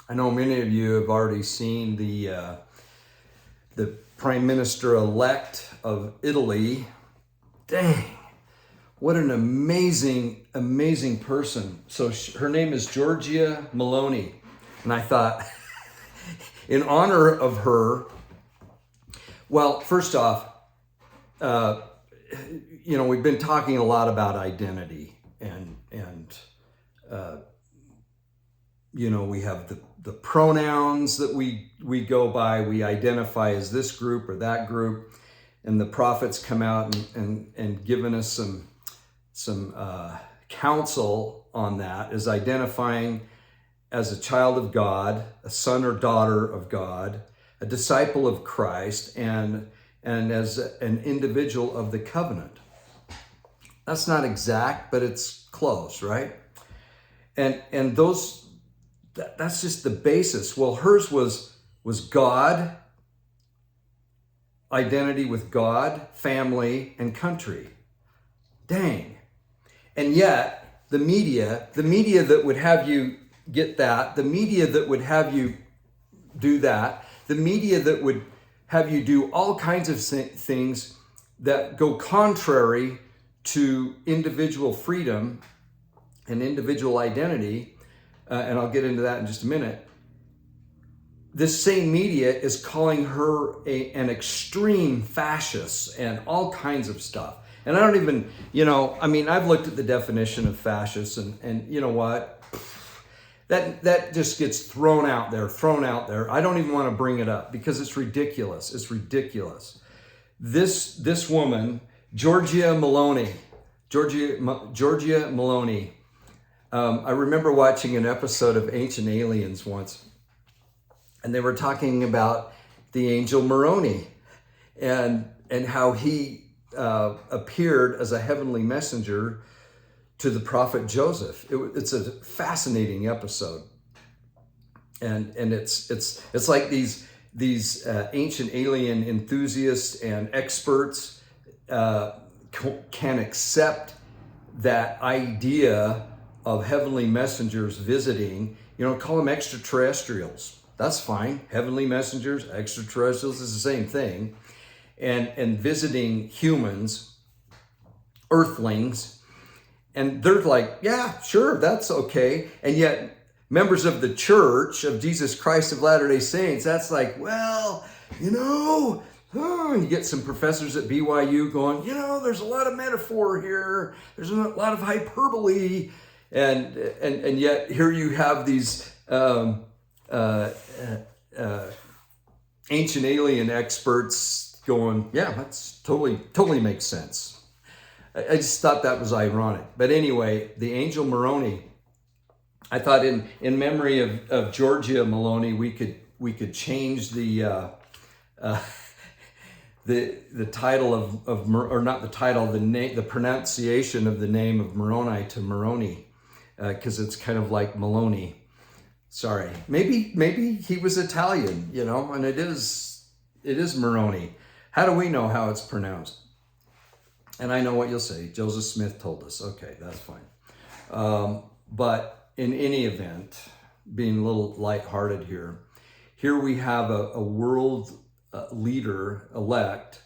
I know many of you have already seen the Prime Minister-elect of Italy. Dang, what an amazing, amazing person. So her name is Giorgia Maloni. And I thought, in honor of her, well, first off, we've been talking a lot about identity and we have the pronouns that we go by. We identify as this group or that group, and the prophets come out and given us some counsel on that, as identifying as a child of God, a son or daughter of God, a disciple of Christ, and as an individual of the covenant. That's not exact, but it's close, right? And that's just the basis. Well, hers was God, identity with God, family, and country. Dang. And yet, the media that would have you get that, the media that would have you do that, the media that would have you do all kinds of things that go contrary to individual freedom and individual identity, and I'll get into that in just a minute. This same media is calling her an extreme fascist and all kinds of stuff. And I don't even, I've looked at the definition of fascist, and you know what? That just gets thrown out there. I don't even want to bring it up because it's ridiculous. It's ridiculous. This woman, Giorgia Maloni. I remember watching an episode of Ancient Aliens once, and they were talking about the angel Maloni and how he appeared as a heavenly messenger to the prophet Joseph. It's a fascinating episode, and it's like these ancient alien enthusiasts and experts can accept that idea of heavenly messengers visiting. Call them extraterrestrials. That's fine. Heavenly messengers, extraterrestrials is the same thing, and visiting humans, earthlings. And they're like, yeah, sure, that's okay. And yet, members of the Church of Jesus Christ of Latter-day Saints, that's like, well, and you get some professors at BYU going, there's a lot of metaphor here. There's a lot of hyperbole. And yet here you have these ancient alien experts going, yeah, that's totally makes sense. I just thought that was ironic. But anyway, the angel Maloni, I thought in memory of Giorgia Maloni, we could change the title or not the title, the name, the pronunciation of the name of Moroni to Moroni, because it's kind of like Maloney. Sorry, maybe he was Italian, and it is Moroni. How do we know how it's pronounced? And I know what you'll say. Joseph Smith told us. Okay, that's fine. But in any event, being a little lighthearted here we have a world leader elect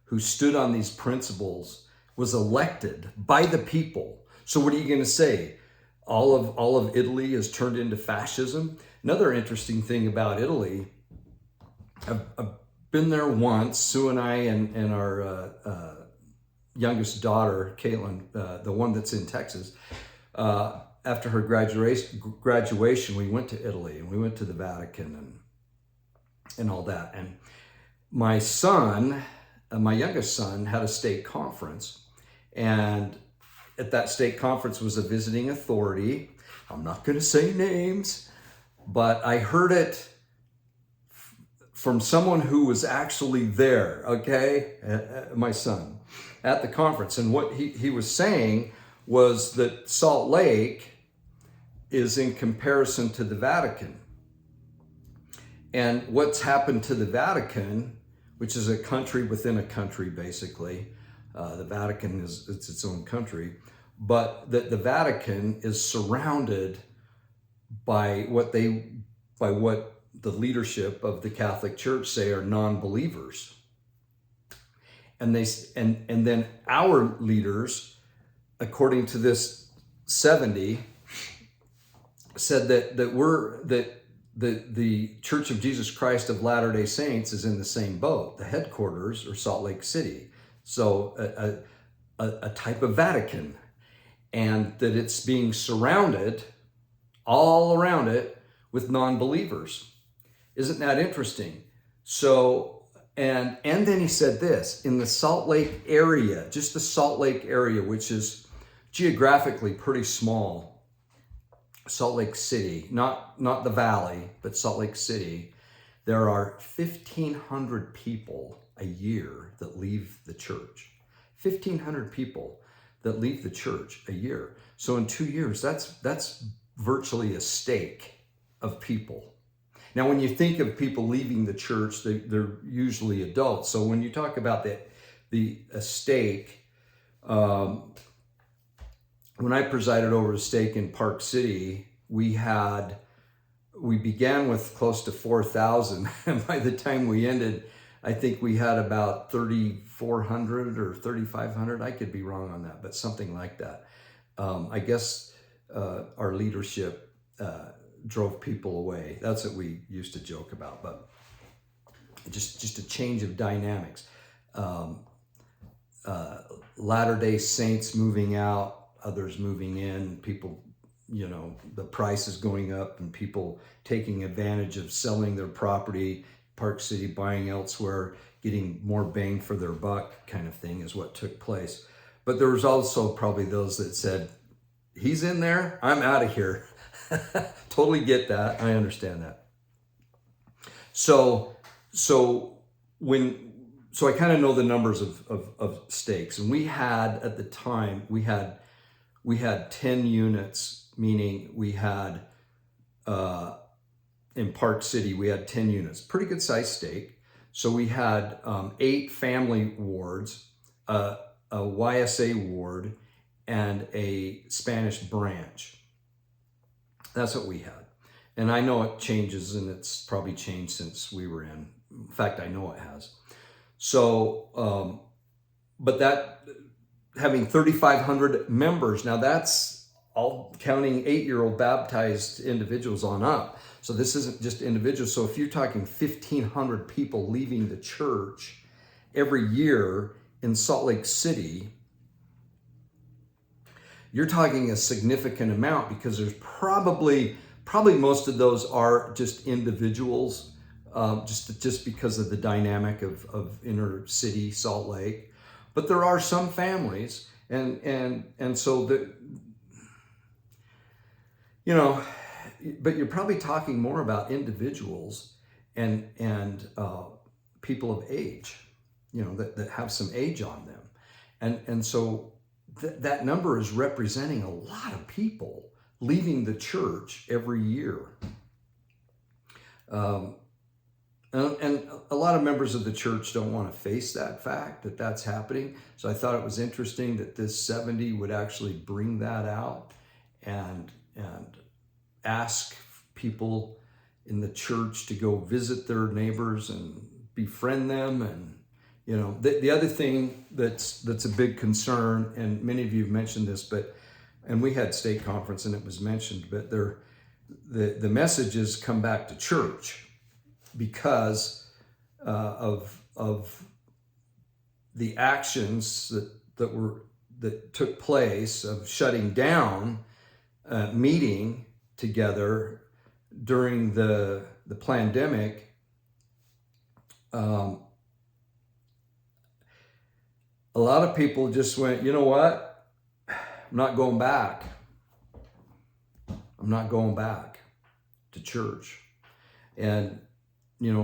who stood on these principles, was elected by the people. So what are you going to say? All of Italy has turned into fascism? Another interesting thing about Italy, I've been there once. Sue and I and our youngest daughter, Caitlin, the one that's in Texas, after her graduation, we went to Italy and we went to the Vatican and all that. And my son, my youngest son, had a state conference, and at that state conference was a visiting authority. I'm not going to say names, but I heard it from someone who was actually there, okay? My son, at the conference. And what he was saying was that Salt Lake is in comparison to the Vatican. And what's happened to the Vatican, which is a country within a country, basically. The Vatican it's its own country, but that the Vatican is surrounded by what the leadership of the Catholic Church say are non-believers. And then our leaders, according to this 70, said that the Church of Jesus Christ of Latter-day Saints is in the same boat. The headquarters are Salt Lake City, so a type of Vatican, and that it's being surrounded all around it with non-believers. Isn't that interesting? So, and then he said this, in the Salt Lake area, just the Salt Lake area, which is geographically pretty small, Salt Lake City, not the valley, but Salt Lake City, there are 1,500 people a year that leave the church. 1,500 people that leave the church a year. So in 2 years, that's virtually a stake of people. Now, when you think of people leaving the church, they're usually adults. So when you talk about a stake, when I presided over a stake in Park City, we began with close to 4,000, and by the time we ended, I think we had about 3,400 or 3,500. I could be wrong on that, but something like that. I guess our leadership drove people away. That's what we used to joke about, but just a change of dynamics. Latter-day Saints moving out, others moving in, people, the price is going up and people taking advantage of selling their property, Park City buying elsewhere, getting more bang for their buck kind of thing is what took place. But there was also probably those that said, he's in there, I'm out of here. Totally get that. I understand that. So I kind of know the numbers of stakes, and we had at the time we had 10 units, meaning we had in Park City we had 10 units, pretty good sized stake. So we had 8 family wards, a YSA ward, and a Spanish branch. That's what we had. And I know it changes, and it's probably changed since we were in. In fact, I know it has. So, but that, having 3,500 members, now that's all counting 8-year-old baptized individuals on up. So this isn't just individuals. So if you're talking 1,500 people leaving the church every year in Salt Lake City, you're talking a significant amount, because there's probably most of those are just individuals, just because of the dynamic of inner city Salt Lake. But there are some families, and so but you're probably talking more about individuals and people of age, that have some age on them, and so. That number is representing a lot of people leaving the church every year. And a lot of members of the church don't want to face that fact that that's happening. So I thought it was interesting that this 70 would actually bring that out and ask people in the church to go visit their neighbors and befriend them. And the other thing that's a big concern, and many of you have mentioned this, and we had state conference and it was mentioned, but the messages come back to church because of the actions that took place of shutting down, meeting together during the pandemic. A lot of people just went, you know what? I'm not going back. I'm not going back to church. And,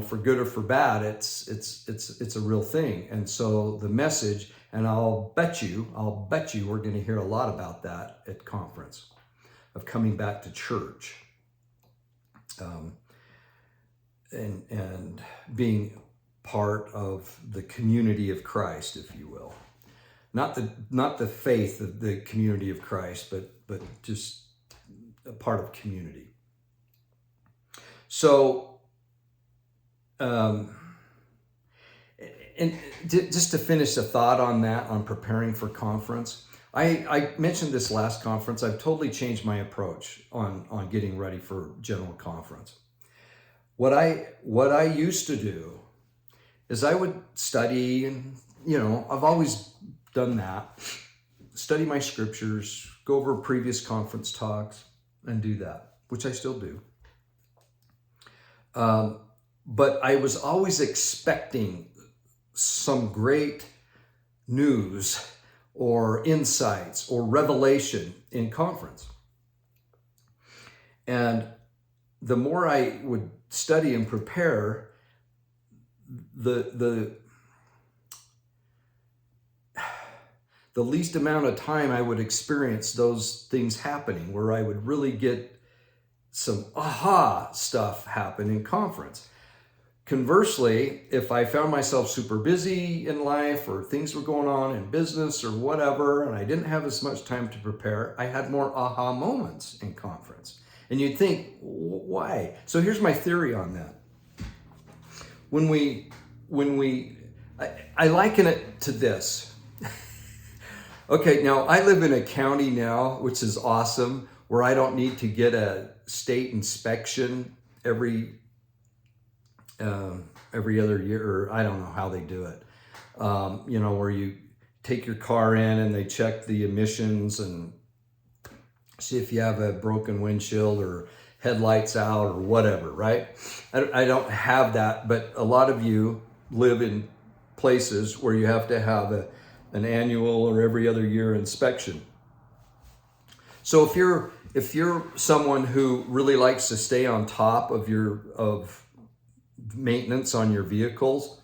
for good or for bad, it's a real thing. And so the message, and I'll bet you we're going to hear a lot about that at conference, of coming back to church, and being part of the community of Christ, if you will. Not the faith of the community of Christ, but just a part of community. So, um, and just to finish the thought on that, on preparing for conference, I mentioned this last conference. I've totally changed my approach on getting ready for general conference. What I used to do is I would study, and I've always done that. Study my scriptures, go over previous conference talks, and do that, which I still do. But I was always expecting some great news or insights or revelation in conference. And the more I would study and prepare, the least amount of time I would experience those things happening, where I would really get some aha stuff happen in conference. Conversely, if I found myself super busy in life, or things were going on in business or whatever, and I didn't have as much time to prepare, I had more aha moments in conference. And you'd think, why? So here's my theory on that. I liken it to this. Okay, now I live in a county now, which is awesome, where I don't need to get a state inspection every other year, or I don't know how they do it. Where you take your car in and they check the emissions and see if you have a broken windshield or headlights out or whatever, right? I don't have that, but a lot of you live in places where you have to have an annual or every other year inspection. So if you're someone who really likes to stay on top of maintenance on your vehicles,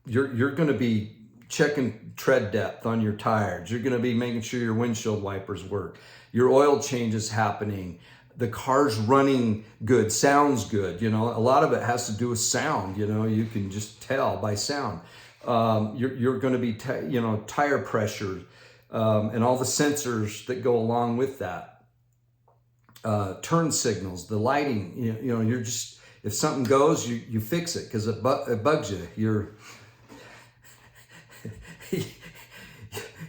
you're going to be checking tread depth on your tires. You're going to be making sure your windshield wipers work. Your oil change is happening. The car's running good, sounds good. A lot of it has to do with sound. You can just tell by sound. You're going to be, tire pressure, and all the sensors that go along with that. Turn signals, the lighting. You're just, if something goes, you fix it because it bugs you.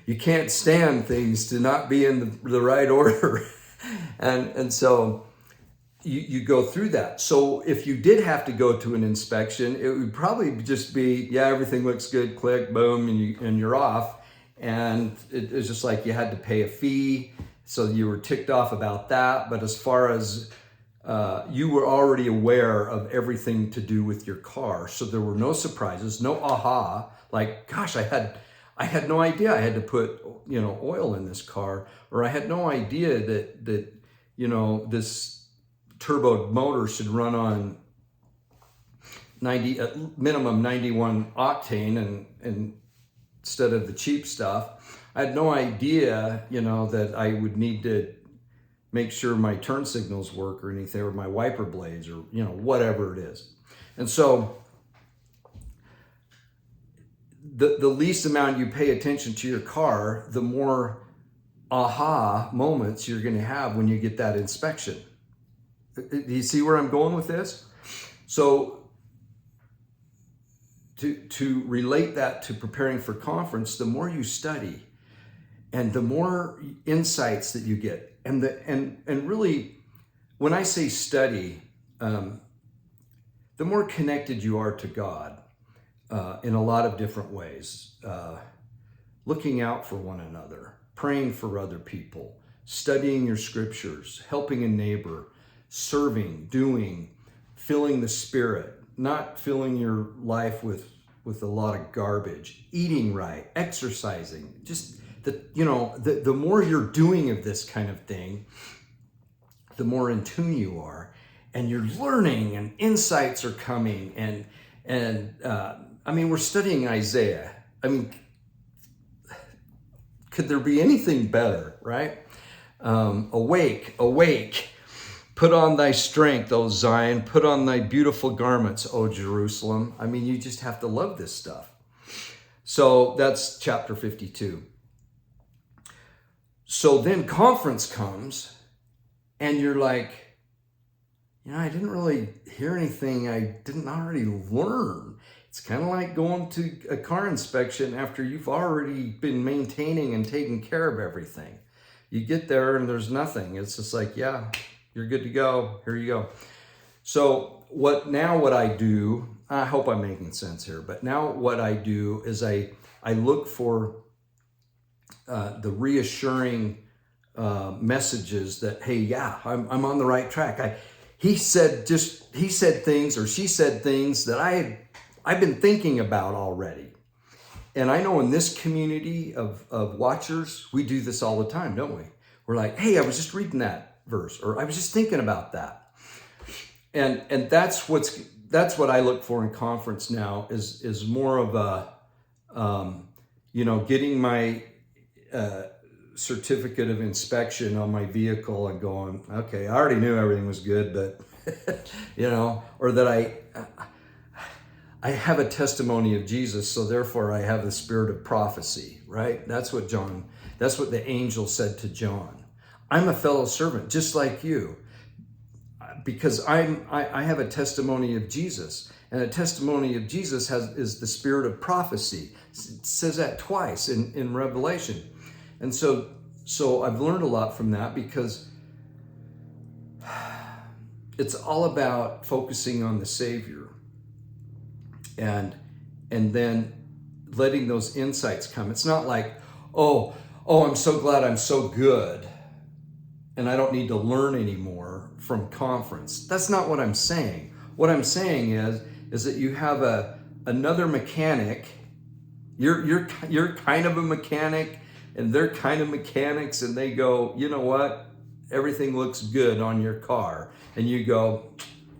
You can't stand things to not be in the right order. and so you go through that. So if you did have to go to an inspection, it would probably just be, yeah, everything looks good, click, boom, and you're off. And it's just like you had to pay a fee. So you were ticked off about that. But as far as you were already aware of everything to do with your car. So there were no surprises, no aha, like, gosh, I had no idea I had to put, oil in this car, or I had no idea that this turbo motor should run on minimum 91 octane and instead of the cheap stuff. I had no idea, that I would need to make sure my turn signals work or anything, or my wiper blades, or, whatever it is. And so the least amount you pay attention to your car, the more aha moments you're going to have when you get that inspection. Do you see where I'm going with this? So to relate that to preparing for conference, the more you study and the more insights that you get, and really, when I say study, the more connected you are to God in a lot of different ways. Looking out for one another, praying for other people, studying your scriptures, helping a neighbor, serving, doing, filling the Spirit, not filling your life with a lot of garbage, eating right, exercising. Just the more you're doing of this kind of thing, the more in tune you are, and you're learning, and insights are coming, and we're studying Isaiah. Could there be anything better, right? Awake, awake. Put on thy strength, O Zion. Put on thy beautiful garments, O Jerusalem. You just have to love this stuff. So that's chapter 52. So then conference comes, and you're like, I didn't really hear anything I didn't already learn. It's kind of like going to a car inspection after you've already been maintaining and taking care of everything. You get there and there's nothing. It's just like, yeah, you're good to go. Here you go. So what I do, I hope I'm making sense here, but now what I do is I look for the reassuring messages that, hey, yeah, I'm on the right track. He said things, or she said things that I've been thinking about already. And I know in this community of watchers, we do this all the time, don't we? We're like, hey, I was just reading that verse, or I was just thinking about that. And that's what I look for in conference now is more of a, getting my certificate of inspection on my vehicle and going, okay, I already knew everything was good, but or that I have a testimony of Jesus, so therefore I have the spirit of prophecy, right? That's what the angel said to John. I'm a fellow servant, just like you, because I have a testimony of Jesus, and a testimony of Jesus is the spirit of prophecy. It says that twice in Revelation. And so I've learned a lot from that, because it's all about focusing on the Savior and then letting those insights come. It's not like, oh, I'm so glad I'm so good and I don't need to learn anymore from conference. That's not what I'm saying. What I'm saying is that you have another mechanic. You're kind of a mechanic, and they're kind of mechanics, and they go, you know what? Everything looks good on your car. And you go,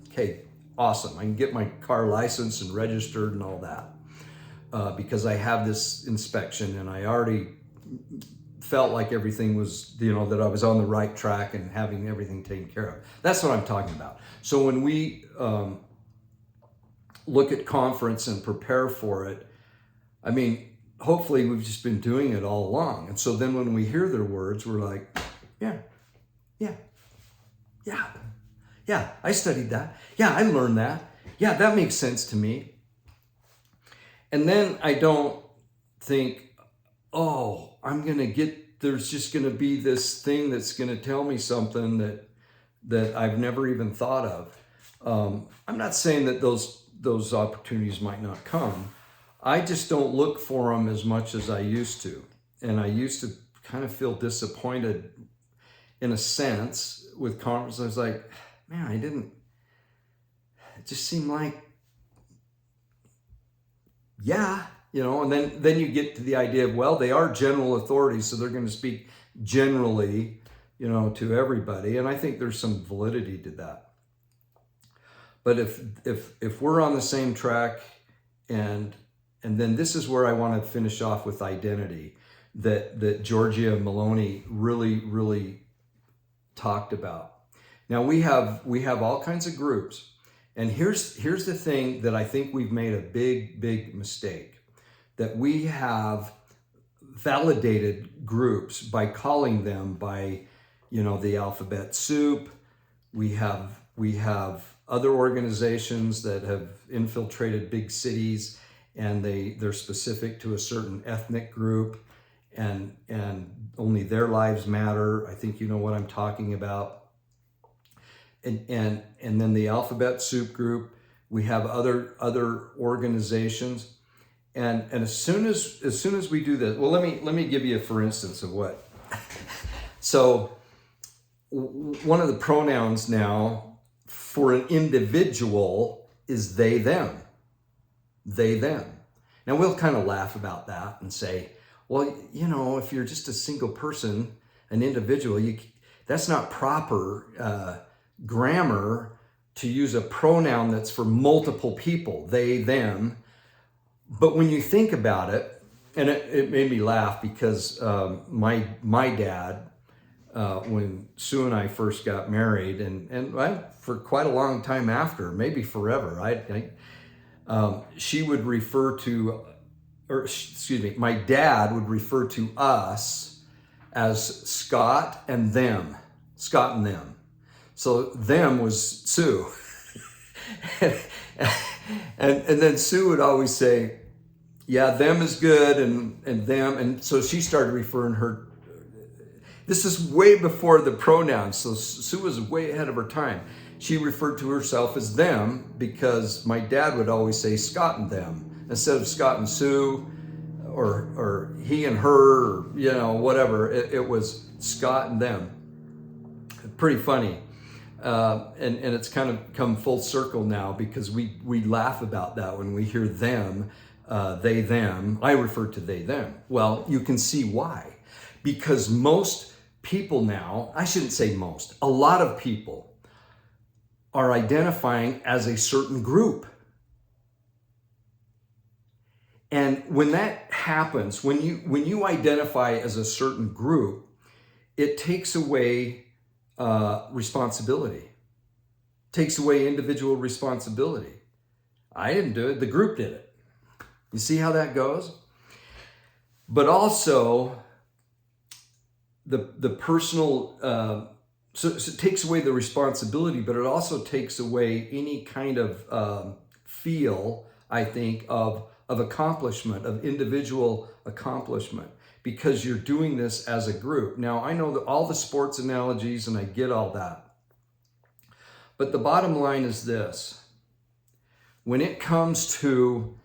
okay, awesome. I can get my car licensed and registered and all that because I have this inspection, and I already felt like everything was, that I was on the right track and having everything taken care of. That's what I'm talking about. So when we look at conference and prepare for it, I mean, hopefully we've just been doing it all along. And so then when we hear their words, we're like, yeah, I studied that. Yeah, I learned that. Yeah, that makes sense to me. And then I don't think, oh, there's just going to be this thing that's going to tell me something that I've never even thought of. I'm not saying that those opportunities might not come. I just don't look for them as much as I used to. And I used to kind of feel disappointed in a sense with conference. I was like, man, it just seemed like, yeah, and then you get to the idea of, well, they are general authorities, so they're going to speak generally, to everybody. And I think there's some validity to that. But if we're on the same track, and then this is where I want to finish off with identity that Georgia Maloni really, really talked about. Now we have all kinds of groups, and here's the thing that I think we've made a big mistake, that we have validated groups by calling them by the alphabet soup. We have other organizations that have infiltrated big cities, and they're specific to a certain ethnic group, and only their lives matter. I think you know what I'm talking about. And then the alphabet soup group, we have other organizations, and as soon as we do this, well, let me give you a for instance of what. So one of the pronouns now for an individual is they, them. They, them. Now we'll kind of laugh about that and say, well, if you're just a single person, an individual, that's not proper grammar to use a pronoun that's for multiple people, they, them. But when you think about it, and it made me laugh because my dad, when Sue and I first got married, and for quite a long time after, maybe forever, she would refer to, my dad would refer to us as Scott and them. So them was Sue. and then Sue would always say, yeah, them is good and them. And so she started referring her. This is way before the pronouns. So Sue was way ahead of her time. She referred to herself as them because my dad would always say Scott and them instead of Scott and Sue or he and her, or, you know, whatever. It was Scott and them. Pretty funny. And it's kind of come full circle now because we laugh about that when we hear them, they, them. I refer to they, them. Well, you can see why. Because most people now, I shouldn't say most, a lot of people are identifying as a certain group. And when that happens, when you identify as a certain group, it takes away responsibility, takes away individual responsibility. I didn't do it, the group did it. You see how that goes? But also the personal, so it takes away the responsibility, but it also takes away any kind of feel, I think, of accomplishment, of individual accomplishment, because you're doing this as a group. Now, I know that all the sports analogies and I get all that. But the bottom line is this. When it comes to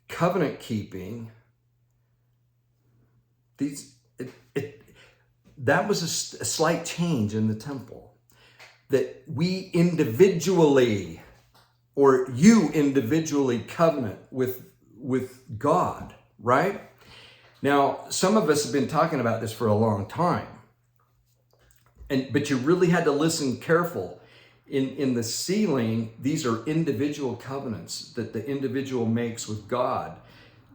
covenant keeping, that was a slight change in the temple. That we individually, or you individually covenant with God, right? Now, some of us have been talking about this for a long time. But you really had to listen careful. In the sealing, these are individual covenants that the individual makes with God,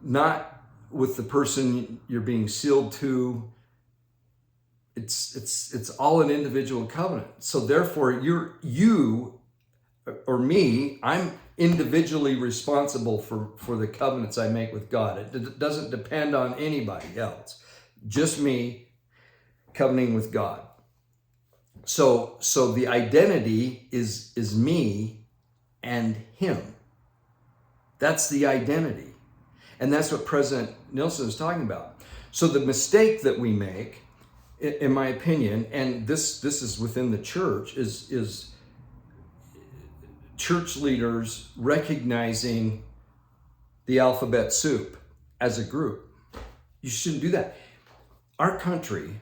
not with the person you're being sealed to. It's all an individual covenant. So therefore, you or me, I'm individually responsible for the covenants I make with God. It doesn't depend on anybody else. Just me covenanting with God. So the identity is me and him. That's the identity. And that's what President Nelson is talking about. So the mistake that we make, in my opinion, and this is within the church, is church leaders recognizing the alphabet soup as a group. You shouldn't do that. Our country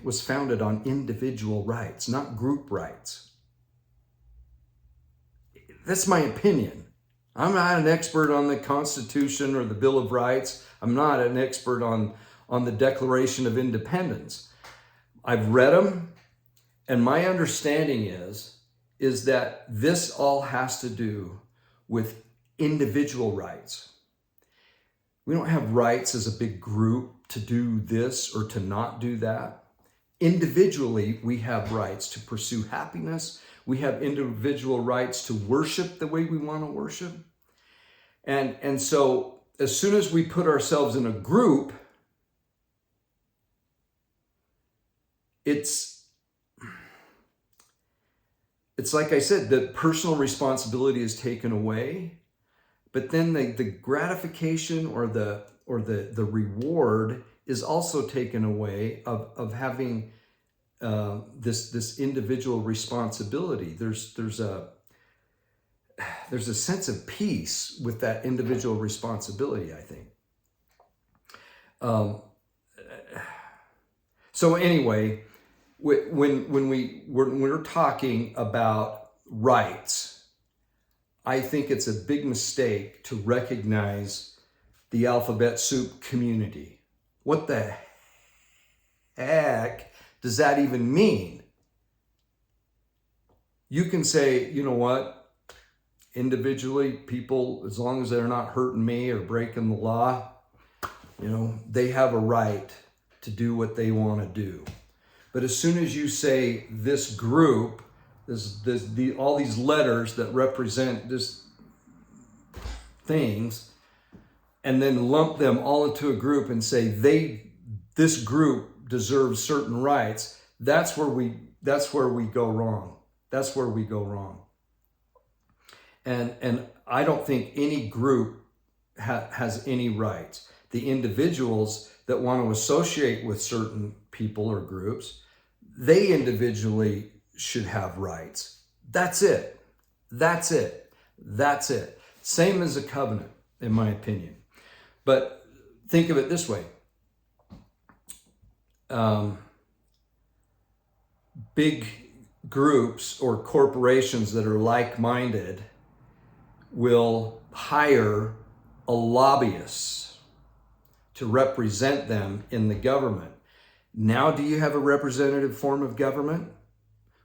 was founded on individual rights, not group rights. That's my opinion. I'm not an expert on the Constitution or the Bill of Rights. I'm not an expert on the Declaration of Independence. I've read them, and my understanding is that this all has to do with individual rights. We don't have rights as a big group to do this or to not do that. Individually, we have rights to pursue happiness. We have individual rights to worship the way we want to worship. And so as soon as we put ourselves in a group, it's like I said, the personal responsibility is taken away, but then the gratification or the reward is also taken away of having this individual responsibility. There's a sense of peace with that individual responsibility, I think. So anyway, when we're talking about rights, I think it's a big mistake to recognize the alphabet soup community. What the heck does that even mean? You can say, you know what, individually, people, as long as they're not hurting me or breaking the law, you know, they have a right to do what they want to do. But as soon as you say this group, all these letters that represent this things, and then lump them all into a group and say this group deserves certain rights, that's where we go wrong. That's where we go wrong. And I don't think any group has any rights. The individuals that want to associate with certain people or groups, they individually should have rights. That's it. That's it. That's it. Same as a covenant, in my opinion. But think of it this way. Big groups or corporations that are like-minded will hire a lobbyist to represent them in the government. Now, do you have a representative form of government?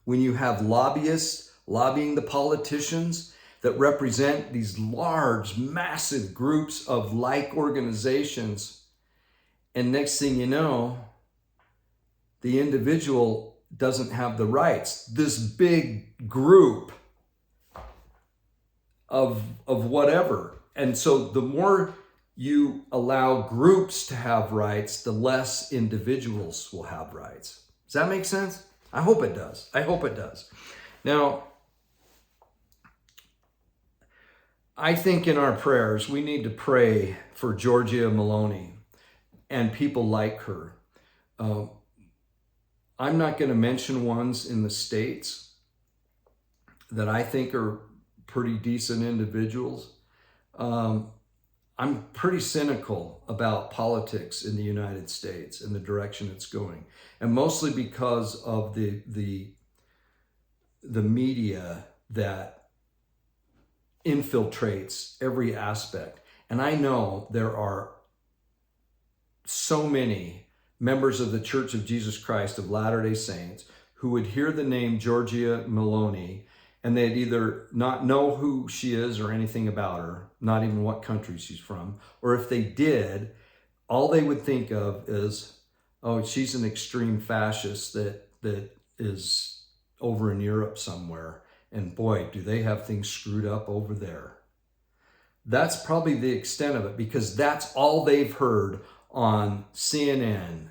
When you have lobbyists lobbying the politicians that represent these large, massive groups of like organizations, and next thing you know, the individual doesn't have the rights. This big group of whatever. And so the more you allow groups to have rights, the less individuals will have rights. Does that make sense? I hope it does. I hope it does. Now, I think in our prayers, we need to pray for Giorgia Maloni and people like her. I'm not going to mention ones in the States that I think are pretty decent individuals. I'm pretty cynical about politics in the United States and the direction it's going, and mostly because of the media that infiltrates every aspect. And I know there are so many members of the Church of Jesus Christ of Latter-day Saints who would hear the name Giorgia Maloni and they'd either not know who she is or anything about her, not even what country she's from, or if they did, all they would think of is, oh, she's an extreme fascist that is over in Europe somewhere. And boy, do they have things screwed up over there. That's probably the extent of it, because that's all they've heard on CNN,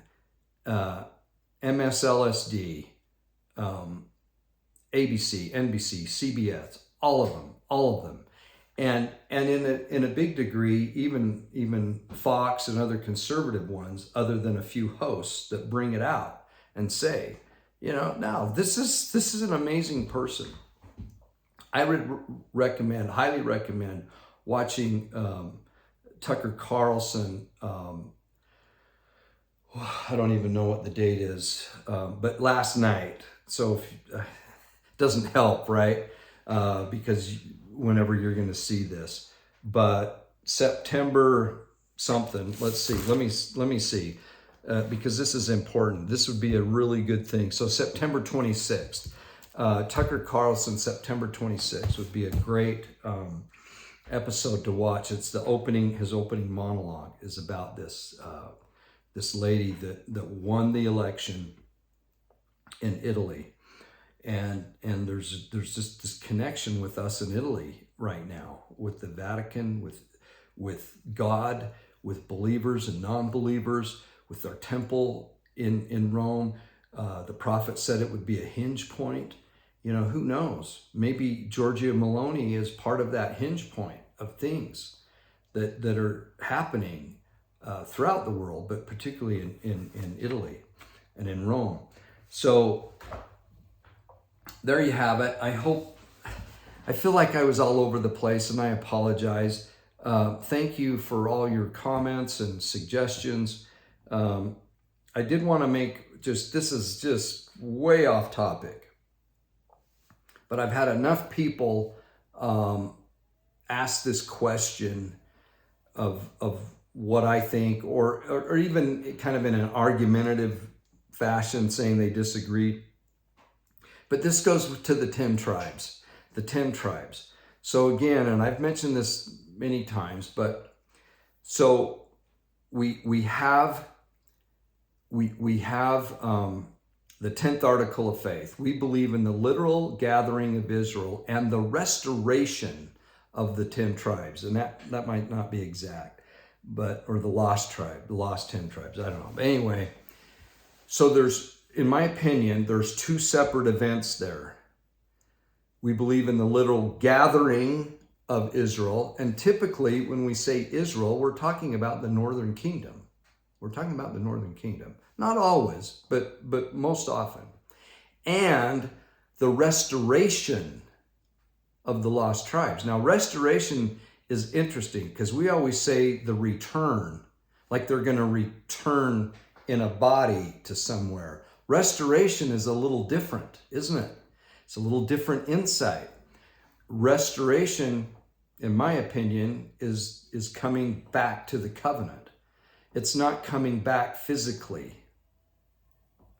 MSLSD, ABC, NBC, CBS, all of them. And in a big degree, even Fox and other conservative ones, other than a few hosts that bring it out and say, now this is an amazing person. I would highly recommend watching Tucker Carlson. I don't even know what the date is, but last night. So it doesn't help, right? Because whenever you're going to see this, but September something. Let's see. Let me see, because this is important. This would be a really good thing. So September 26th. Tucker Carlson, September 26th would be a great episode to watch. It's his opening monologue is about this lady that won the election in Italy, and there's just this connection with us in Italy right now, with the Vatican, with God, with believers and non-believers, with our temple in Rome. The prophet said it would be a hinge point. Who knows? Maybe Giorgia Maloni is part of that hinge point of things that are happening throughout the world, but particularly in Italy and in Rome. So there you have it. I feel like I was all over the place, and I apologize. Thank you for all your comments and suggestions. I did want to make this is just way off topic. But I've had enough people ask this question of what I think, or even kind of in an argumentative fashion, saying they disagree. But this goes to the 10 tribes. The 10 tribes. So again, and I've mentioned this many times, but so we have the 10th article of faith. We believe in the literal gathering of Israel and the restoration of the 10 tribes. And that might not be exact, or the lost 10 tribes. I don't know. But anyway, so in my opinion, there's two separate events there. We believe in the literal gathering of Israel. And typically, when we say Israel, we're talking about the northern kingdom. We're talking about the northern kingdom. Not always, but most often. And the restoration of the lost tribes. Now, restoration is interesting because we always say the return, like they're going to return in a body to somewhere. Restoration is a little different, isn't it? It's a little different insight. Restoration, in my opinion, is coming back to the covenant. It's not coming back physically.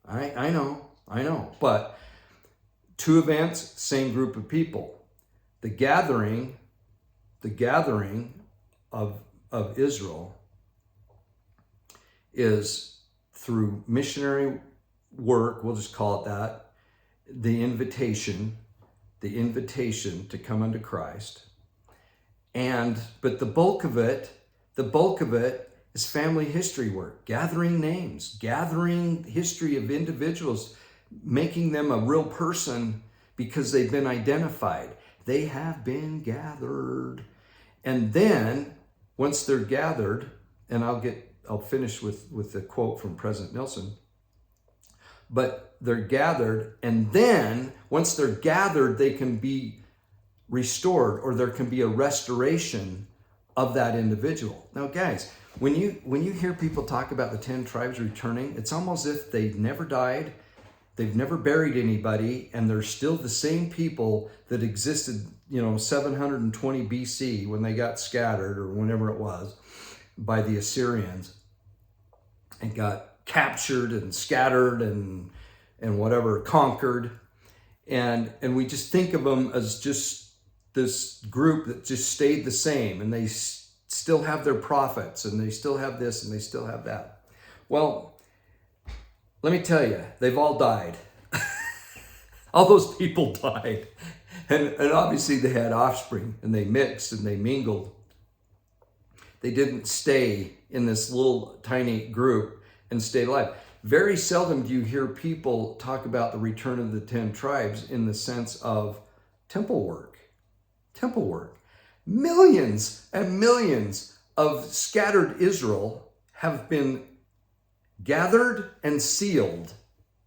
I know. But two events, same group of people. The gathering of Israel is through missionary work, we'll just call it that, the invitation to come unto Christ. But the bulk of it is family history work, gathering names, gathering history of individuals, making them a real person because they've been identified. They have been gathered. And then once they're gathered, and I'll finish with the quote from President Nelson, but they're gathered, and then once they're gathered, they can be restored, or there can be a restoration of that individual. Now, guys, when you hear people talk about the 10 tribes returning, it's almost as if they've never died, they've never buried anybody, and they're still the same people that existed, 720 BC when they got scattered, or whenever it was, by the Assyrians, and got captured and scattered and whatever, conquered. And we just think of them as just this group that just stayed the same, and they still have their prophets, and they still have this, and they still have that. Well, let me tell you, they've all died. All those people died. And obviously they had offspring, and they mixed and they mingled. They didn't stay in this little tiny group and stay alive. Very seldom do you hear people talk about the return of the 10 tribes in the sense of temple work. Temple work. Millions and millions of scattered Israel have been gathered and sealed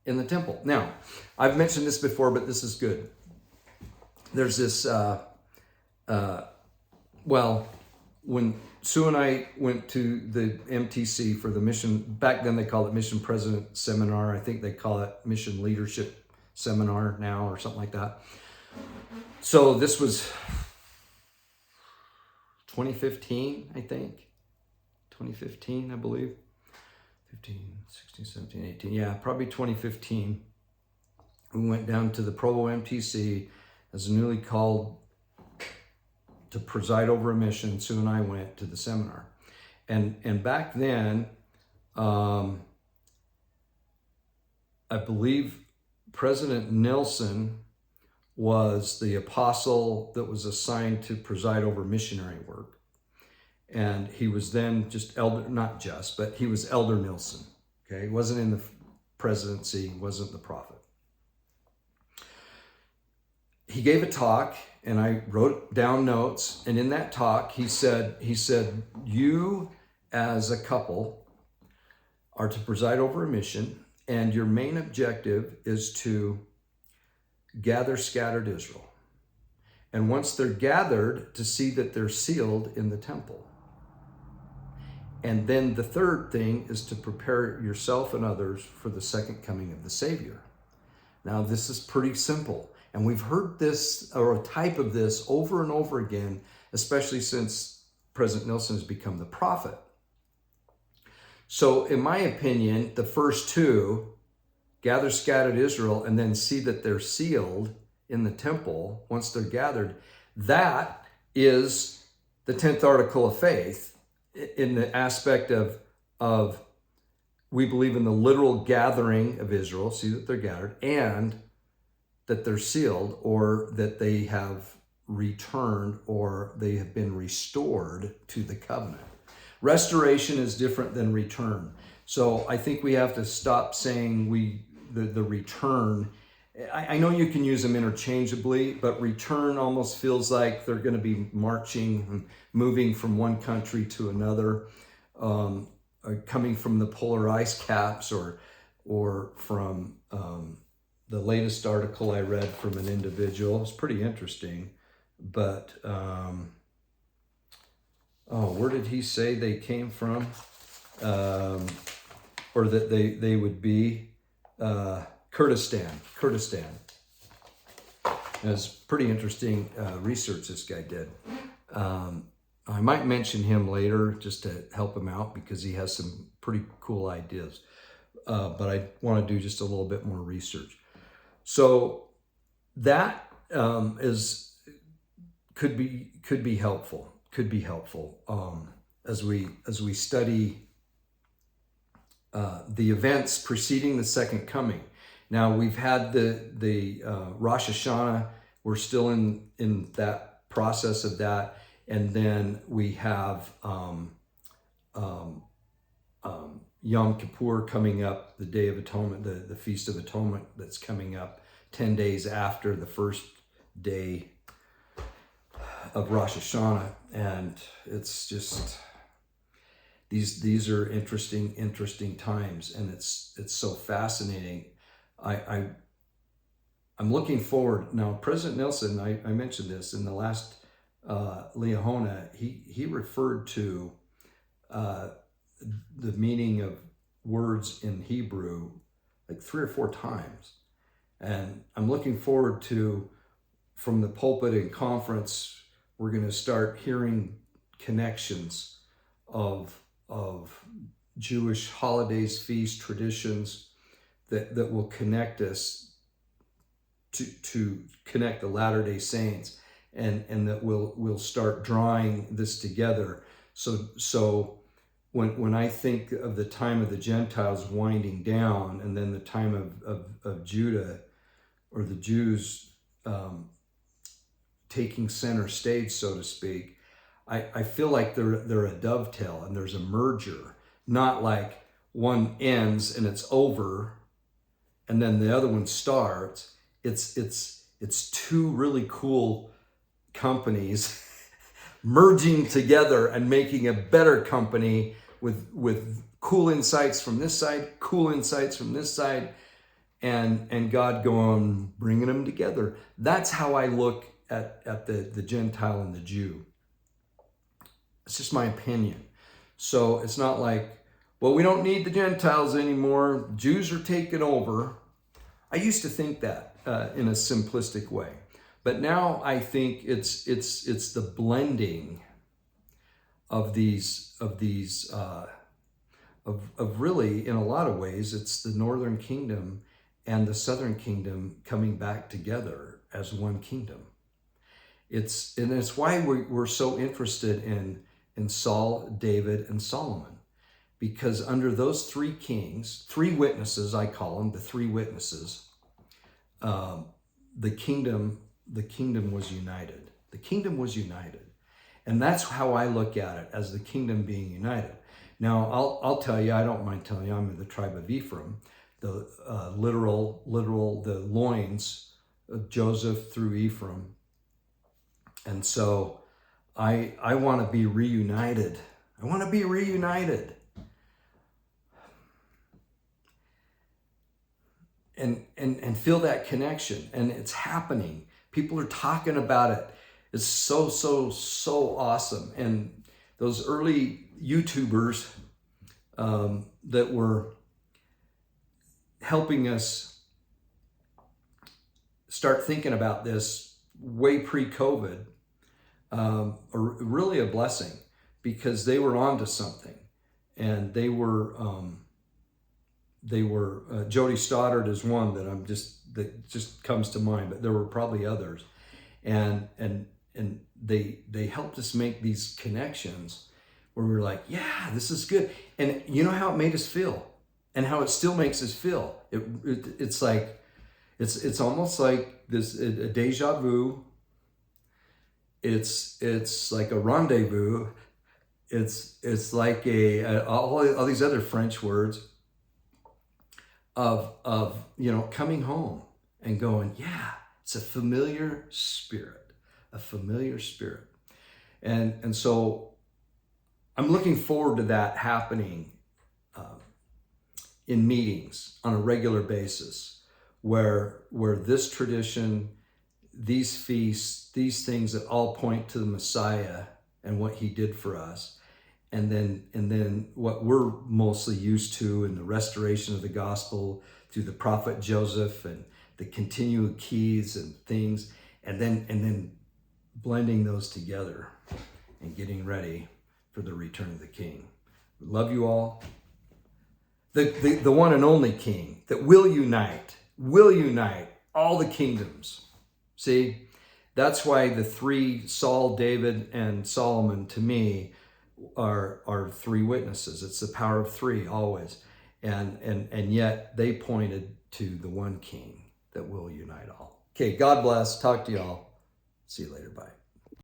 in the temple. Now, I've mentioned this before, but this is good. There's this, when Sue and I went to the MTC for the mission, back then they called it Mission President Seminar. I think they call it Mission Leadership Seminar now, or something like that. So this was 2015, I think. 2015, I believe. 15, 16, 17, 18. Yeah, probably 2015. We went down to the Provo MTC as a newly called to preside over a mission. Sue and I went to the seminar. And back then, I believe President Nelson was the apostle that was assigned to preside over missionary work. And he was then just he was Elder Nelson. Okay, he wasn't in the presidency, wasn't the prophet. He gave a talk, and I wrote down notes. And in that talk, he said, you as a couple are to preside over a mission, and your main objective is to gather scattered Israel. And once they're gathered, to see that they're sealed in the temple. And then the third thing is to prepare yourself and others for the second coming of the Savior. Now, this is pretty simple. And we've heard this, or a type of this, over and over again, especially since President Nelson has become the prophet. So in my opinion, the first two, gather scattered Israel and then see that they're sealed in the temple once they're gathered, that is the 10th article of faith in the aspect of we believe in the literal gathering of Israel, see that they're gathered, and that they're sealed, or that they have returned, or they have been restored to the covenant. Restoration is different than return. So I think we have to stop saying the return I know you can use them interchangeably, but return almost feels like they're going to be marching and moving from one country to another, coming from the polar ice caps, or from the latest article I read from an individual. It's pretty interesting, but where did he say they came from, or that they would be? Kurdistan. It's pretty interesting research this guy did. I might mention him later just to help him out because he has some pretty cool ideas. But I want to do just a little bit more research. So that could be helpful. As we study the events preceding the second coming. Now we've had the Rosh Hashanah. We're still in that process of that, and then we have Yom Kippur coming up, the Day of Atonement, the Feast of Atonement that's coming up 10 days after the first day of Rosh Hashanah, and it's just these are interesting times, and it's so fascinating. I'm looking forward now. President Nelson, I mentioned this in the last Liahona. He referred to the meaning of words in Hebrew like 3 or 4 times, and I'm looking forward to, from the pulpit and conference, we're going to start hearing connections of Jewish holidays, feasts, traditions that will connect us to connect the Latter-day Saints, and that we'll start drawing this together. So when I think of the time of the Gentiles winding down, and then the time of Judah, or the Jews taking center stage, so to speak, I feel like they're a dovetail, and there's a merger, not like one ends and it's over and then the other one starts. It's 2 really cool companies merging together and making a better company with cool insights from this side, cool insights from this side, and God going, bringing them together. That's how I look at the Gentile and the Jew. It's just my opinion. So it's not like, well, we don't need the Gentiles anymore. Jews are taking over. I used to think that in a simplistic way, but now I think it's the blending of these really, in a lot of ways, it's the Northern Kingdom and the Southern Kingdom coming back together as one kingdom. It's why we're so interested in Saul, David, and Solomon, because under those 3 kings, 3 witnesses, I call them the 3 witnesses, the kingdom was united. The kingdom was united, and that's how I look at it, as the kingdom being united. Now, I'll tell you, I don't mind telling you, I'm in the tribe of Ephraim, the literal the loins of Joseph through Ephraim, and so I want to be reunited. I want to be reunited. And feel that connection. And it's happening. People are talking about it. It's so awesome. And those early YouTubers that were helping us start thinking about this way pre-COVID are really a blessing, because they were onto something. And they were Jody Stoddard is one that just comes to mind, but there were probably others, and they helped us make these connections where we were like, yeah, this is good. And you know how it made us feel, and how it still makes us feel. It's like it's almost like this a deja vu. It's like a rendezvous. It's like all these other French words of coming home. and going, yeah, it's a familiar spirit, a familiar spirit. And so I'm looking forward to that happening in meetings on a regular basis, where this tradition, these feasts, these things that all point to the Messiah and what he did for us, and then what we're mostly used to in the restoration of the gospel through the prophet Joseph and the continual keys and things, and then blending those together and getting ready for the return of the King. Love you all. The one and only King that will unite all the kingdoms. See, that's why the three, Saul, David, and Solomon, to me, are three witnesses. It's the power of three always. And yet they pointed to the one King that will unite all. Okay, God bless. Talk to y'all. See you later. Bye.